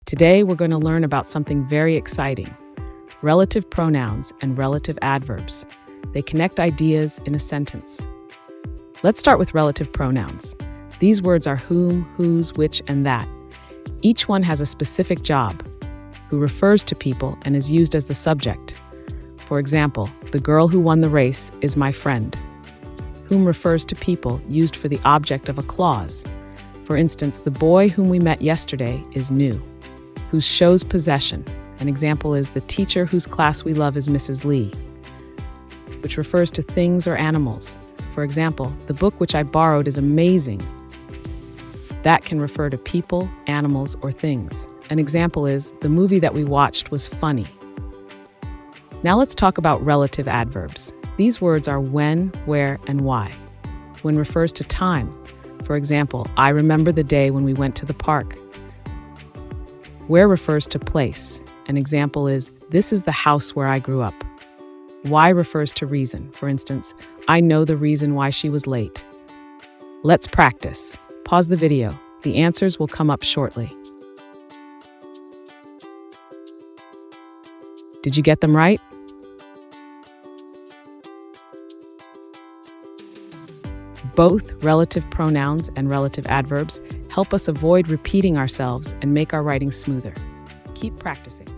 Today, we're going to learn about something very exciting: relative pronouns and relative adverbs. They connect ideas in a sentence. Let's start with relative pronouns. These words are whom, whose, which, and that. Each one has a specific job: who refers to people and is used as the subject. For example, the girl who won the race is my friend. Whom refers to people, used for the object of a clause. For instance, the boy whom we met yesterday is new. Whose shows possession. An example is the teacher whose class we love is Mrs. Lee, which refers to things or animals. For example, the book which I borrowed is amazing. That can refer to people, animals, or things. An example is the movie that we watched was funny. Now let's talk about relative adverbs. These words are when, where, and why. When refers to time. For example, I remember the day when we went to the park. Where refers to place. An example is, this is the house where I grew up. Why refers to reason. For instance, I know the reason why she was late. Let's practice. Pause the video. The answers will come up shortly. Did you get them right? Both relative pronouns and relative adverbs help us avoid repeating ourselves and make our writing smoother. Keep practicing.